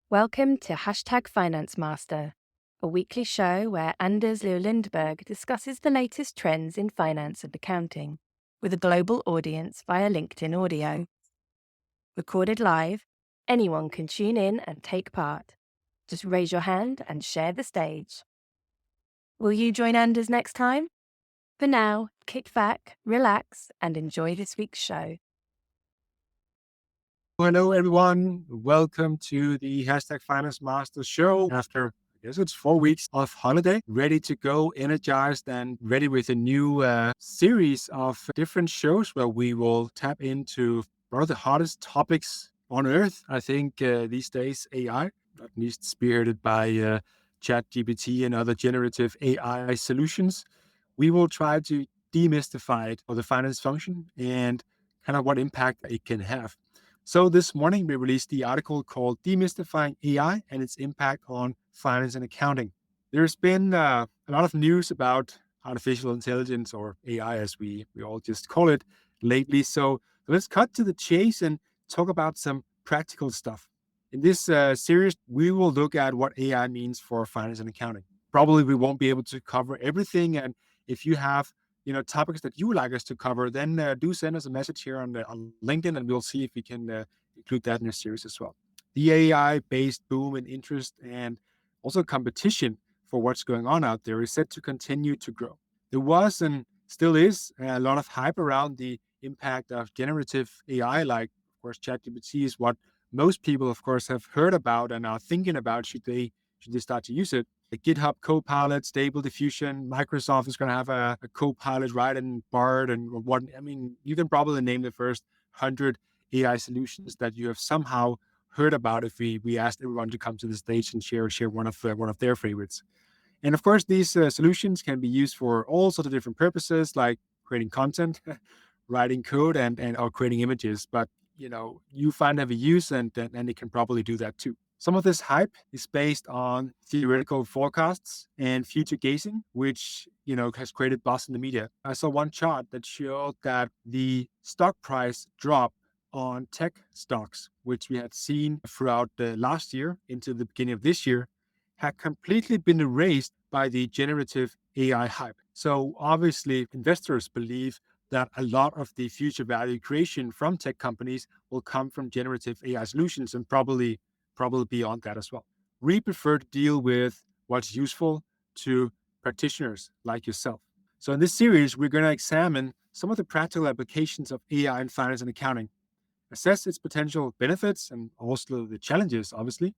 Welcome to Finance Master, a weekly show where Anders Leo Lindberg discusses the latest trends in finance and accounting with a global audience via LinkedIn audio. Recorded live, anyone can tune in and take part. Just raise your hand and share the stage. Will you join Anders next time? For now, kick back, relax, and enjoy this week's show. Hello, everyone. Welcome to the Finance Master show. After, I guess it's 4 weeks of holiday, ready to go, energized, and ready with a new series of different shows where we will tap into one of the hottest topics on earth. I think these days, AI, at least spearheaded by ChatGPT and other generative AI solutions. We will try to demystify it for the finance function and kind of what impact it can have. So this morning, we released the article called Demystifying AI and its impact on finance and accounting. There's been a lot of news about artificial intelligence, or AI as we all just call it, lately. So let's cut to the chase and talk about some practical stuff. In this series, we will look at what AI means for finance and accounting. Probably we won't be able to cover everything. And if you have topics that you would like us to cover, then do send us a message here on LinkedIn, and we'll see if we can include that in a series as well. The AI-based boom in interest and also competition for what's going on out there is set to continue to grow. There was and still is a lot of hype around the impact of generative AI, like, of course, ChatGPT is what most people, of course, have heard about and are thinking about should they start to use it. The GitHub Copilot, Stable Diffusion, Microsoft is going to have a Copilot, right? And Bard and what, I mean, you can probably name the first 100 AI solutions that you have somehow heard about if we asked everyone to come to the stage and share one of their favorites. And of course, these solutions can be used for all sorts of different purposes, like creating content, writing code, and or creating images. But you find have a use, and it can probably do that too. Some of this hype is based on theoretical forecasts and future gazing, which has created buzz in the media. I saw one chart that showed that the stock price drop on tech stocks, which we had seen throughout the last year into the beginning of this year, had completely been erased by the generative AI hype. So obviously, investors believe that a lot of the future value creation from tech companies will come from generative AI solutions, and probably beyond that as well. We prefer to deal with what's useful to practitioners like yourself. So in this series, we're going to examine some of the practical applications of AI in finance and accounting, assess its potential benefits and also the challenges, obviously,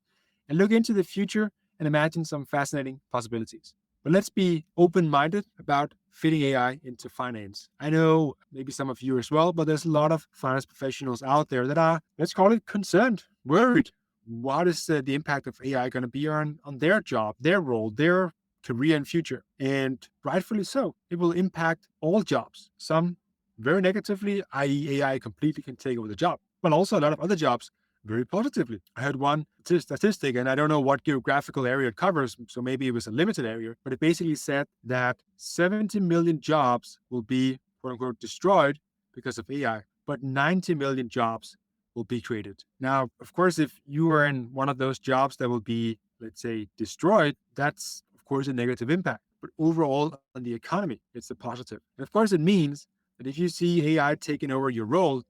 and look into the future and imagine some fascinating possibilities. But let's be open-minded about fitting AI into finance. I know maybe some of you as well, but there's a lot of finance professionals out there that are, let's call it, concerned, worried. What is the impact of AI going to be on their job, their role, their career and future? And rightfully so. It will impact all jobs. Some very negatively, i.e. AI completely can take over the job, but also a lot of other jobs very positively. I heard one statistic, and I don't know what geographical area it covers, so maybe it was a limited area, but it basically said that 70 million jobs will be, quote unquote, destroyed because of AI, but 90 million jobs will be created. Now, of course, if you are in one of those jobs that will be, let's say, destroyed, that's, of course, a negative impact. But overall, on the economy, it's a positive. And of course, it means that if you see AI taking over your role,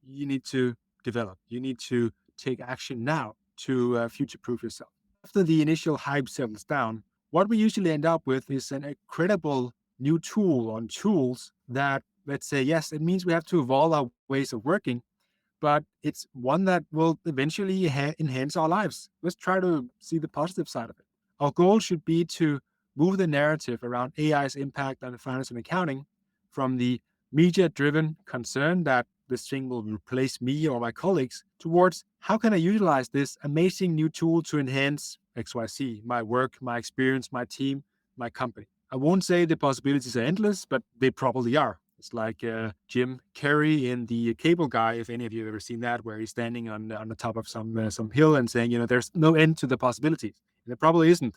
you need to develop. You need to take action now to future-proof yourself. After the initial hype settles down, what we usually end up with is an incredible new tool on tools that, let's say, yes, it means we have to evolve our ways of working, but it's one that will eventually enhance our lives. Let's try to see the positive side of it. Our goal should be to move the narrative around AI's impact on finance and accounting from the media-driven concern that this thing will replace me or my colleagues towards how can I utilize this amazing new tool to enhance XYZ, my work, my experience, my team, my company. I won't say the possibilities are endless, but they probably are. It's like Jim Carrey in The Cable Guy, if any of you have ever seen that, where he's standing on the top of some hill and saying, there's no end to the possibilities. And there probably isn't.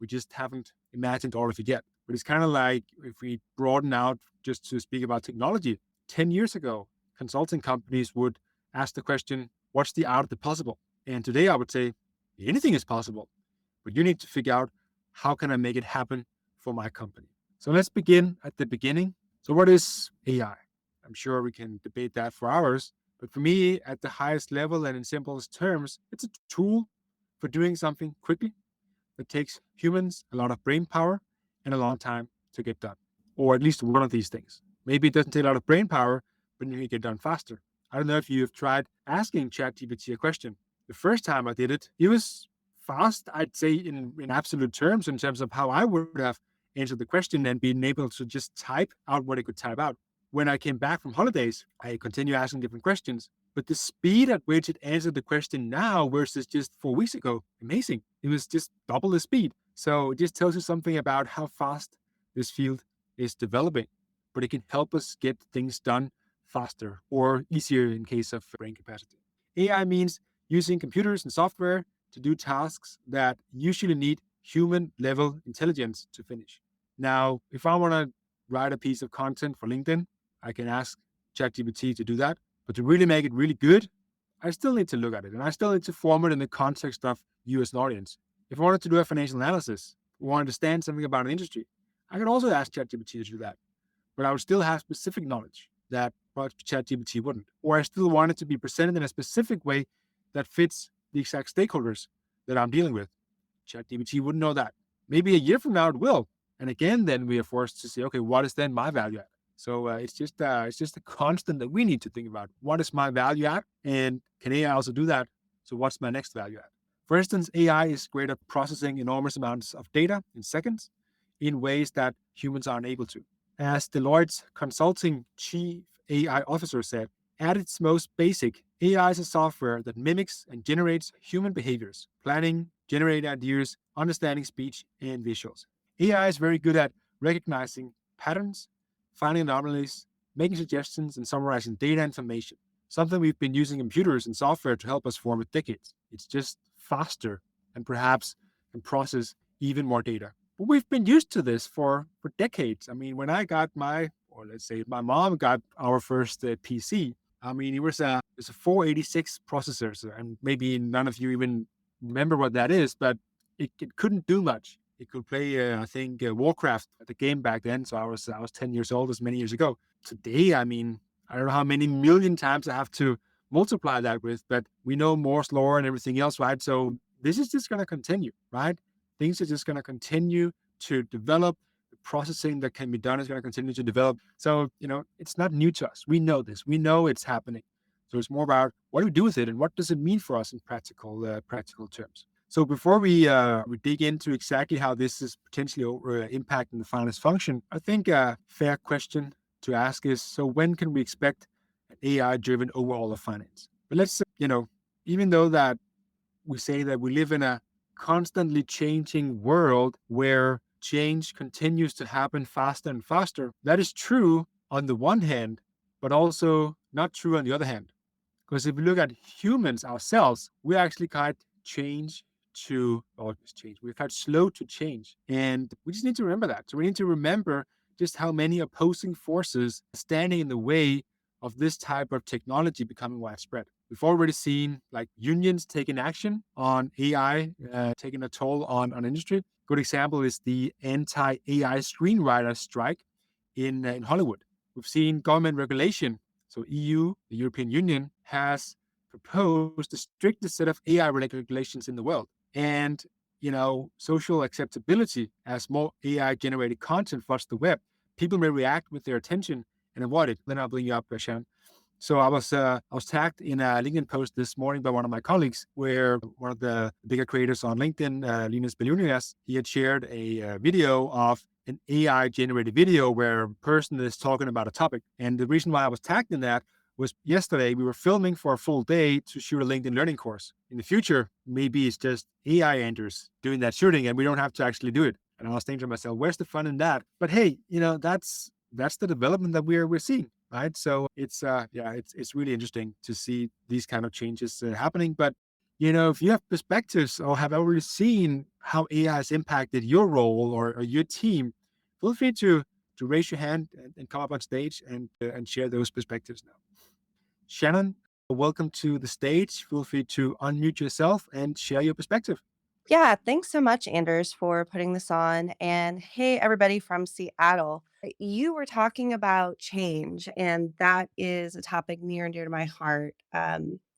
We just haven't imagined all of it yet. But it's kind of like if we broaden out just to speak about technology, 10 years ago, consulting companies would ask the question, what's the art of the possible? And today I would say, Anything is possible, but you need to figure out how can I make it happen for my company. So let's begin at the beginning. So what is AI? I'm sure we can debate that for hours, but for me, at the highest level and in simplest terms, it's a tool for doing something quickly that takes humans a lot of brain power and a long time to get done, or at least one of these things. Maybe it doesn't take a lot of brain power, but you can get done faster. I don't know if you've tried asking ChatGPT a question. The first time I did it, it was fast, I'd say, in absolute terms, in terms of how I would have answered the question and been able to just type out what it could type out. When I came back from holidays, I continued asking different questions. But the speed at which it answered the question now versus just 4 weeks ago, amazing. It was just double the speed. So it just tells you something about how fast this field is developing. But it can help us get things done faster or easier in case of brain capacity. AI means using computers and software to do tasks that usually need human level intelligence to finish. Now, if I want to write a piece of content for LinkedIn, I can ask ChatGPT to do that. But to really make it really good, I still need to look at it and I still need to form it in the context of you as an audience. If I wanted to do a financial analysis or understand something about an industry, I could also ask ChatGPT to do that. But I would still have specific knowledge that ChatGPT wouldn't. Or I still want it to be presented in a specific way that fits the exact stakeholders that I'm dealing with. ChatGPT wouldn't know that. Maybe a year from now it will. And again, then we are forced to say, okay, what is then my value add? So it's just a constant that we need to think about. What is my value add, and can AI also do that? So what's my next value add? For instance, AI is great at processing enormous amounts of data in seconds in ways that humans aren't able to. As Deloitte's consulting chief AI officer said, at its most basic, AI is a software that mimics and generates human behaviors, planning, generating ideas, understanding speech, and visuals. AI is very good at recognizing patterns, finding anomalies, making suggestions, and summarizing data information, something we've been using computers and software to help us for with decades. It's just faster and perhaps can process even more data. But we've been used to this for decades. I mean, when I got or let's say my mom got our first PC, I mean, it was a 486 processor, and maybe none of you even remember what that is, but it couldn't do much. It could play, I think, Warcraft, the game back then. So I was 10 years old, as many years ago. Today, I mean, I don't know how many million times I have to multiply that with, but we know Moore's law and everything else, right? So this is just going to continue, right? Things are just going to continue to develop. The processing that can be done is going to continue to develop. So, it's not new to us. We know this. We know it's happening. So it's more about what do we do with it and what does it mean for us in practical terms. So before we dig into exactly how this is potentially impacting the finance function, I think a fair question to ask is, so when can we expect an AI-driven overhaul of finance? But let's, even though that we say that we live in a constantly changing world where change continues to happen faster and faster, that is true on the one hand, but also not true on the other hand. Because if we look at humans ourselves, we actually quite we're quite slow to change. And we just need to remember that. So we need to remember just how many opposing forces are standing in the way of this type of technology becoming widespread. We've already seen like unions taking action on AI, taking a toll on industry. Good example is the anti-AI screenwriter strike in Hollywood. We've seen government regulation. So EU, the European Union, has proposed the strictest set of AI regulations in the world. And, social acceptability as more AI generated content floods the web. People may react with their attention and avoid it. Then I'll bring you up, Sean. So I was tagged in a LinkedIn post this morning by one of my colleagues, where one of the bigger creators on LinkedIn, Linus Billunias, he had shared a video of an AI generated video where a person is talking about a topic. And the reason why I was tagged in that was yesterday we were filming for a full day to shoot a LinkedIn learning course. In the future, maybe it's just AI anders doing that shooting and we don't have to actually do it. And I was thinking to myself, where's the fun in that? But hey, that's the development that we're seeing, right? So it's really interesting to see these kind of changes happening. But if you have perspectives or have already seen how AI has impacted your role or your team, feel free to raise your hand and come up on stage and share those perspectives now. Shannon, Welcome to the stage. Feel free to unmute yourself and share your perspective. Yeah, thanks so much, Anders, for putting this on. And hey, everybody from Seattle. You were talking about change, and that is a topic near and dear to my heart.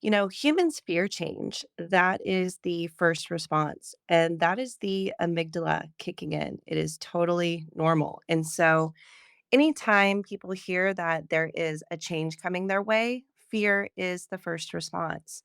Humans fear change. That is the first response, and that is the amygdala kicking in. It is totally normal. And so, anytime people hear that there is a change coming their way, fear is the first response.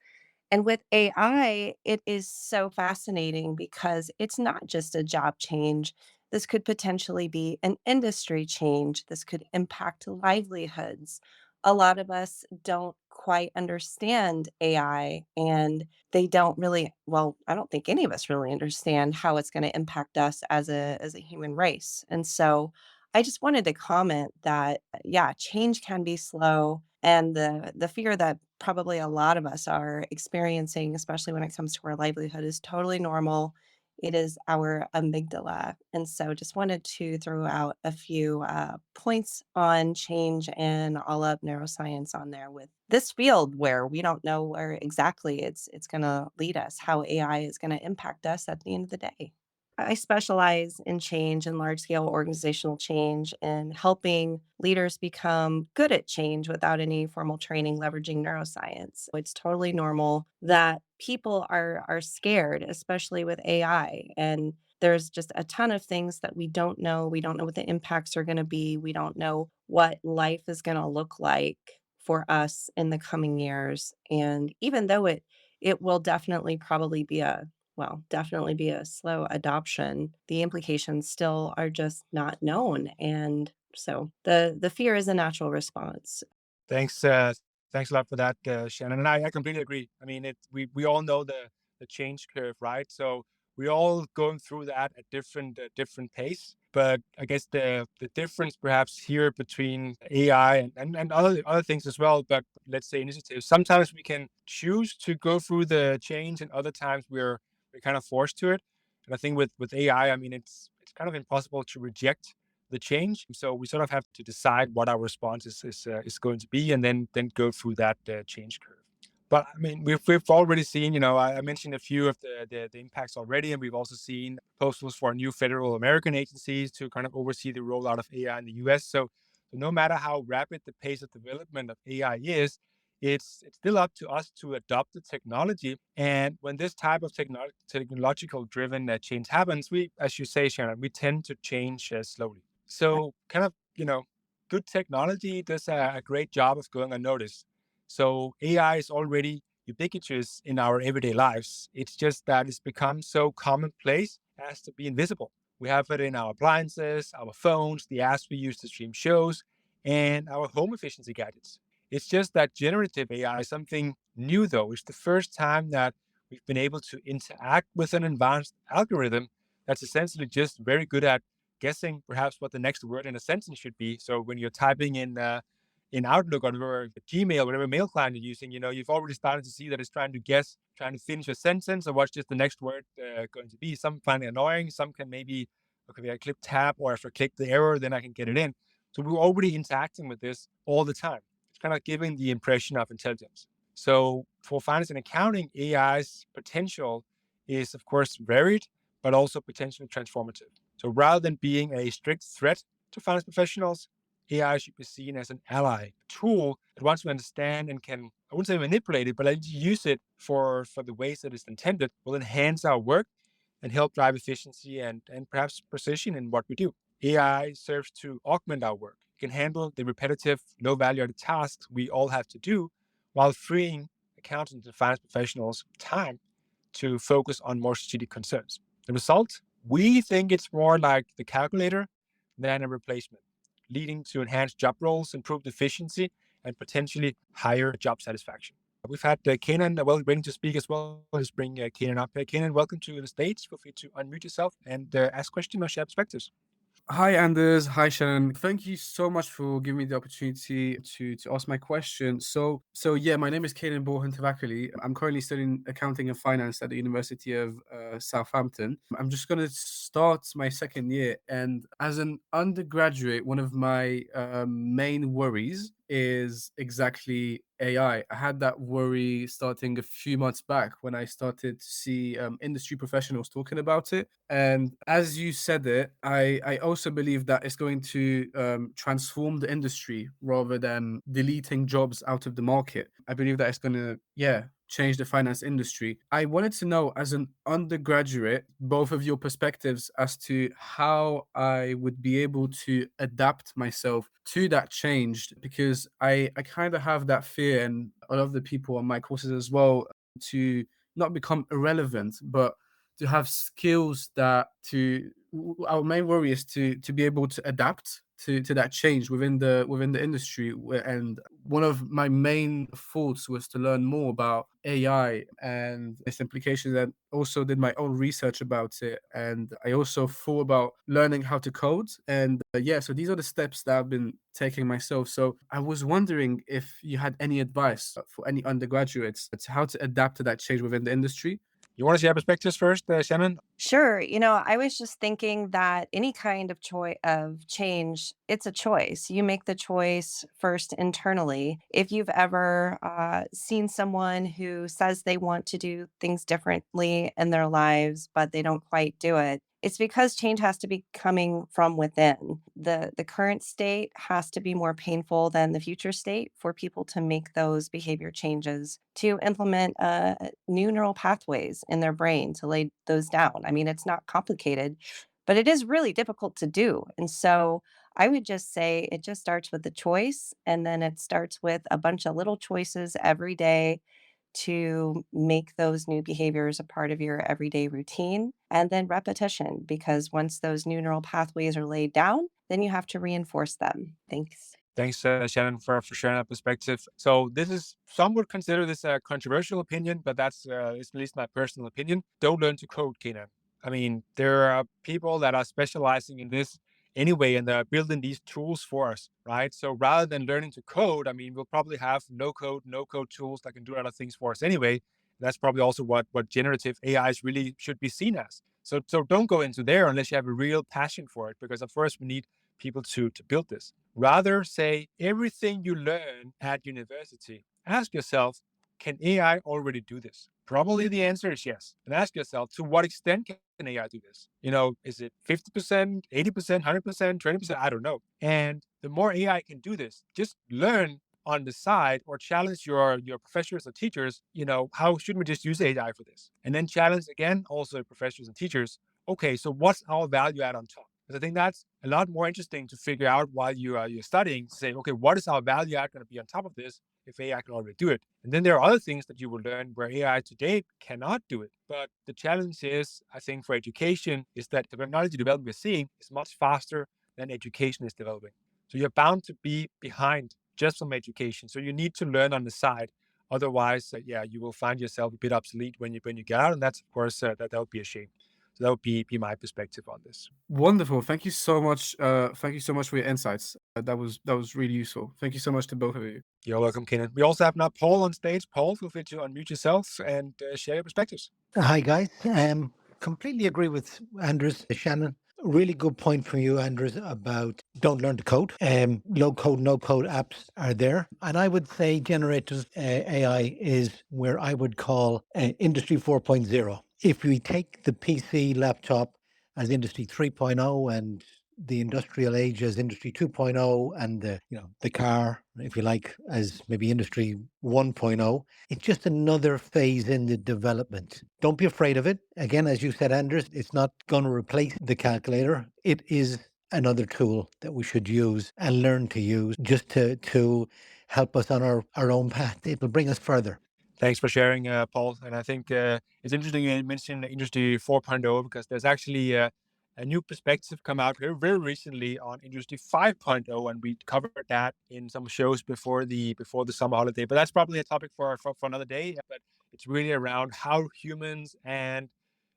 And with AI, it is so fascinating because it's not just a job change. This could potentially be an industry change. This could impact livelihoods. A lot of us don't quite understand AI, and they don't really, well, I don't think any of us really understand how it's going to impact us as a human race. And so I just wanted to comment that yeah, change can be slow, and the fear that probably a lot of us are experiencing, especially when it comes to our livelihood, is totally normal. It is our amygdala. And so just wanted to throw out a few points on change and all up neuroscience on there with this field where we don't know where exactly it's going to lead us, how AI is going to impact us at the end of the day. I specialize in change and large scale organizational change and helping leaders become good at change without any formal training, leveraging neuroscience. It's totally normal that people are scared, especially with AI. And there's just a ton of things that we don't know. We don't know what the impacts are going to be. We don't know what life is going to look like for us in the coming years. And even though it will definitely probably be definitely be a slow adoption. The implications still are just not known, and so the fear is a natural response. Thanks, thanks a lot for that, Shannon. And I completely agree. I mean, we all know the change curve, right? So we're all going through that at different pace. But I guess the difference perhaps here between AI and other things as well, but let's say initiatives, sometimes we can choose to go through the change and other times we're kind of forced to it. And I think with AI, I mean it's kind of impossible to reject the change. So we sort of have to decide what our response is going to be, and then go through that change curve. But I mean, we've already seen, I mentioned a few of the impacts already, and we've also seen proposals for new federal American agencies to kind of oversee the rollout of AI in the U.S. So no matter how rapid the pace of development of AI is, it's still up to us to adopt the technology. And when this type of technological driven change happens, we, as you say, Sharon, we tend to change slowly. So kind of, good technology does a great job of going unnoticed. So AI is already ubiquitous in our everyday lives. It's just that it's become so commonplace as to be invisible. We have it in our appliances, our phones, the apps we use to stream shows, and our home efficiency gadgets. It's just that generative AI is something new, though. It's the first time that we've been able to interact with an advanced algorithm that's essentially just very good at guessing perhaps what the next word in a sentence should be. So when you're typing in Outlook or Gmail, whatever mail client you're using, you've already started to see that it's trying to guess, trying to finish a sentence or what's just the next word going to be. Some find it annoying. Some can maybe, okay, I click tab, or if I click the error, then I can get it in. So we're already interacting with this all the time. It's kind of giving the impression of intelligence. So for finance and accounting, AI's potential is, of course, varied, but also potentially transformative. So rather than being a strict threat to finance professionals, AI should be seen as an ally, a tool that once we understand and can, I wouldn't say manipulate it, but I use it for the ways that it's intended, will enhance our work and help drive efficiency and perhaps precision in what we do. AI serves to augment our work. It can handle the repetitive, low value added tasks we all have to do while freeing accountants and finance professionals time to focus on more strategic concerns. The result? We think it's more like the calculator than a replacement, leading to enhanced job roles, improved efficiency, and potentially higher job satisfaction. We've had Kenan waiting to speak as well. Let's bring Kenan up. Kenan, welcome to the stage. Feel free to unmute yourself and ask questions or share perspectives. Hi, Anders. Hi, Shannon. Thank you so much for giving me the opportunity to ask my question. So yeah, my name is Kaden Borhan Tavakali. I'm currently studying accounting and finance at the University of Southampton. I'm just going to start my second year, and as an undergraduate, one of my main worries is exactly AI. I had that worry starting a few months back when I started to see industry professionals talking about it. And as you said it, I also believe that it's going to transform the industry rather than deleting jobs out of the market. I believe that it's going to, yeah, change the finance industry. I wanted to know, as an undergraduate, both of your perspectives as to how I would be able to adapt myself to that change, because I kind of have that fear, and a lot of the people on my courses as well, to not become irrelevant, but to have skills that our main worry is to be able to adapt to that change within the industry. And one of my main thoughts was to learn more about AI and its implications, and also did my own research about it. And I also thought about learning how to code. And yeah, so these are the steps that I've been taking myself. So I was wondering if you had any advice for any undergraduates to how to adapt to that change within the industry. You want to share perspectives first, Shannon? Sure. I was just thinking that any kind of choice of change, it's a choice. You make the choice first internally. If you've ever seen someone who says they want to do things differently in their lives, but they don't quite do it, it's because change has to be coming from within. The current state has to be more painful than the future state for people to make those behavior changes, to implement new neural pathways in their brain to lay those down. I mean, it's not complicated, but it is really difficult to do. And so I would just say it just starts with the choice, and then it starts with a bunch of little choices every day to make those new behaviors a part of your everyday routine, and then repetition, because once those new neural pathways are laid down, then you have to reinforce them. Thanks. Thanks, Shannon, for sharing that perspective. So this is, some would consider this a controversial opinion, but that's it's at least my personal opinion. Don't learn to code, Kina. I mean, there are people that are specializing in this anyway, and they're building these tools for us, right? So rather than learning to code, I mean, we'll probably have no code tools that can do other things for us anyway. That's probably also what generative AIs really should be seen as. So don't go into there unless you have a real passion for it, because at first we need people to build this. Rather, say everything you learn at university, ask yourself, can AI already do this? Probably the answer is yes. And ask yourself, to what extent can AI do this? Is it 50%, 80%, 100%, 20%? I don't know. And the more AI can do this, just learn on the side or challenge your professors or teachers, how should we just use AI for this? And then challenge again also professors and teachers, okay, so what's our value add on top? Because I think that's a lot more interesting to figure out while you're studying, to say, okay, what is our value add going to be on top of this if AI can already do it? And then there are other things that you will learn where AI today cannot do it. But the challenge is, I think, for education is that the technology development we're seeing is much faster than education is developing. So you're bound to be behind just from education. So you need to learn on the side. Otherwise, yeah, you will find yourself a bit obsolete when you get out, and that's of course that would be a shame. So that would be my perspective on this. Wonderful. Thank you so much. Thank you so much for your insights. That was really useful. Thank you so much to both of you. You're welcome, Kenan. We also have now Paul on stage. Paul, feel free to unmute yourself and share your perspectives. Hi, guys. Completely agree with Andrews, Shannon. Really good point from you, Andrews, about don't learn to code. Low code, no code apps are there. And I would say generative AI is where I would call Industry 4.0. If we take the PC laptop as Industry 3.0 and the industrial age as Industry 2.0 and the car, if you like, as maybe Industry 1.0, it's just another phase in the development. Don't be afraid of it. Again, as you said, Anders, it's not going to replace the calculator. It is another tool that we should use and learn to use just to help us on our own path. It'll bring us further. Thanks for sharing, Paul. And I think it's interesting you mentioned Industry 4.0 because there's actually a new perspective come out very recently on Industry 5.0, and we covered that in some shows before the summer holiday. But that's probably a topic for another day. But it's really around how humans and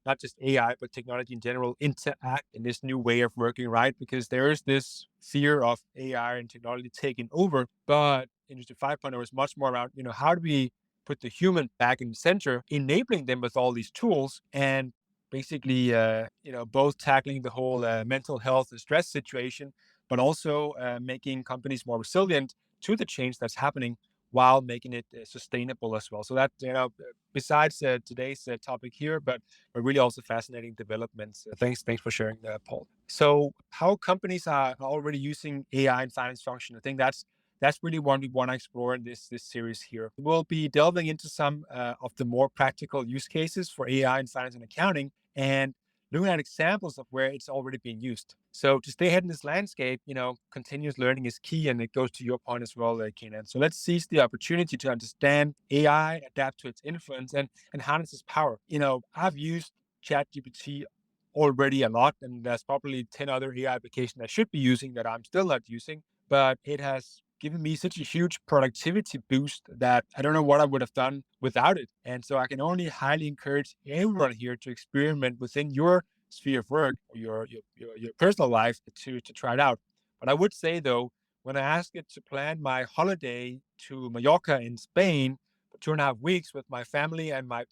not just AI, but technology in general interact in this new way of working, right? Because there is this fear of AI and technology taking over, but Industry 5.0 is much more around, how do we put the human back in the center, enabling them with all these tools, and basically, both tackling the whole mental health and stress situation, but also making companies more resilient to the change that's happening while making it sustainable as well. So that, besides today's topic here, but really also fascinating developments. Thanks for sharing that, Paul. So how companies are already using AI in finance function, I think that's really one we want to explore in this series here. We'll be delving into some of the more practical use cases for AI in finance and accounting, and looking at examples of where it's already being used. So to stay ahead in this landscape, continuous learning is key, and it goes to your point as well, Kenan. So let's seize the opportunity to understand AI, adapt to its influence, and harness its power. I've used ChatGPT already a lot, and there's probably 10 other AI applications I should be using that I'm still not using, but it has given me such a huge productivity boost that I don't know what I would have done without it. And so I can only highly encourage everyone here to experiment within your sphere of work or your personal life to try it out. But I would say though, when I asked it to plan my holiday to Mallorca in Spain for 2.5 weeks with my family and my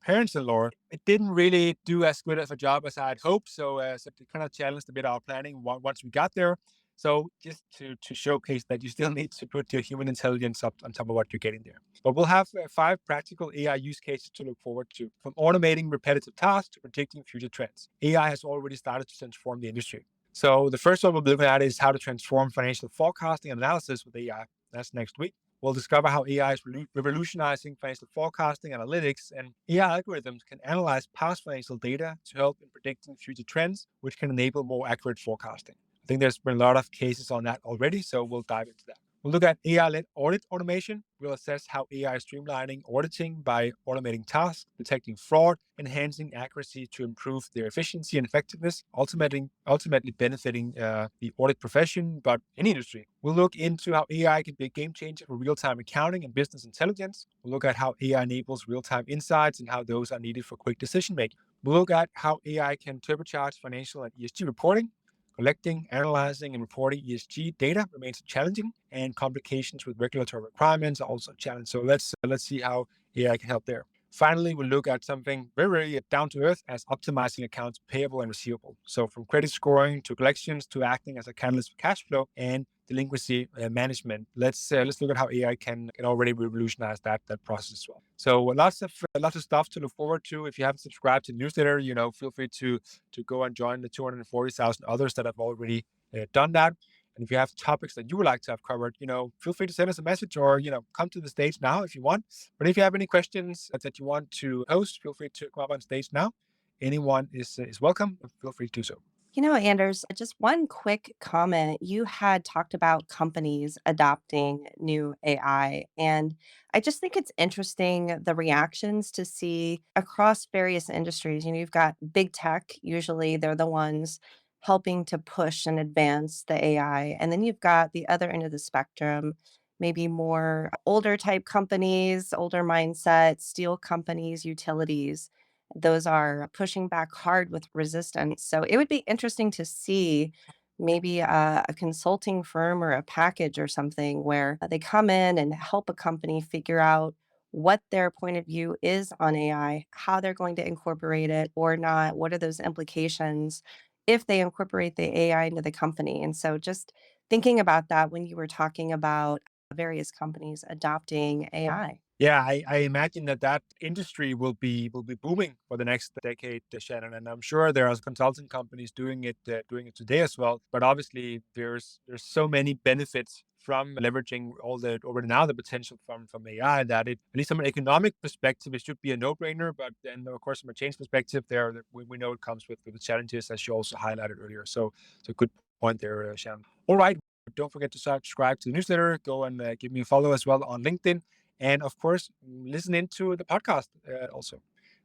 parents-in-law, it didn't really do as good of a job as I had hoped. So it kind of challenged a bit our planning once we got there. So just to showcase that you still need to put your human intelligence up on top of what you're getting there. But we'll have 5 practical AI use cases to look forward to, from automating repetitive tasks to predicting future trends. AI has already started to transform the industry. So the first one we'll be looking at is how to transform financial forecasting and analysis with AI. That's next week. We'll discover how AI is revolutionizing financial forecasting analytics, and AI algorithms can analyze past financial data to help in predicting future trends, which can enable more accurate forecasting. I think there's been a lot of cases on that already, so we'll dive into that. We'll look at AI-led audit automation. We'll assess how AI is streamlining auditing by automating tasks, detecting fraud, enhancing accuracy to improve their efficiency and effectiveness, ultimately benefiting the audit profession, but any industry. We'll look into how AI can be a game changer for real-time accounting and business intelligence. We'll look at how AI enables real-time insights and how those are needed for quick decision-making. We'll look at how AI can turbocharge financial and ESG reporting. Collecting, analyzing, and reporting ESG data remains challenging, and complications with regulatory requirements are also a challenge. So let's see how AI can help there. Finally, we'll look at something very down to earth as optimizing accounts payable and receivable. So from credit scoring to collections to acting as a catalyst for cash flow and delinquency management. Let's look at how AI can already revolutionize that process as well. So lots of stuff to look forward to. If you haven't subscribed to the newsletter, feel free to go and join the 240,000 others that have already done that. And if you have topics that you would like to have covered, feel free to send us a message or, come to the stage now if you want. But if you have any questions that you want to host, feel free to come up on stage now. Anyone is welcome. Feel free to do so. Anders, just one quick comment. You had talked about companies adopting new AI, and I just think it's interesting the reactions to see across various industries. You've got big tech, usually they're the ones helping to push and advance the AI. And then you've got the other end of the spectrum, maybe more older type companies, older mindset, steel companies, utilities. Those are pushing back hard with resistance. So it would be interesting to see maybe a consulting firm or a package or something where they come in and help a company figure out what their point of view is on AI, how they're going to incorporate it or not, what are those implications if they incorporate the AI into the company. And so just thinking about that when you were talking about various companies adopting AI. Yeah, I imagine that industry will be booming for the next decade, Shannon, and I'm sure there are consulting companies doing it today as well. But obviously, there's so many benefits from leveraging all the already now the potential from AI that it, at least from an economic perspective, it should be a no-brainer. But then, of course, from a change perspective, we know it comes with the challenges, as you also highlighted earlier. So it's a good point there, Shannon. All right. Don't forget to subscribe to the newsletter. Go and give me a follow as well on LinkedIn. And of course, listen into the podcast also.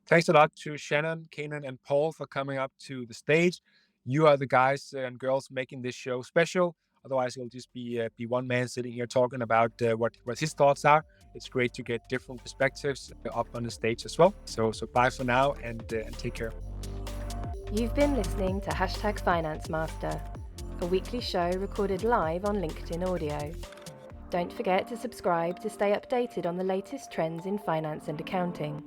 Thanks a lot to Shannon, Kenan, and Paul for coming up to the stage. You are the guys and girls making this show special. Otherwise, it'll just be one man sitting here talking about what his thoughts are. It's great to get different perspectives up on the stage as well. So bye for now and take care. You've been listening to #Finance Master, a weekly show recorded live on LinkedIn Audio. Don't forget to subscribe to stay updated on the latest trends in finance and accounting.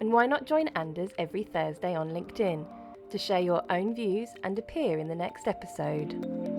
And why not join Anders every Thursday on LinkedIn to share your own views and appear in the next episode?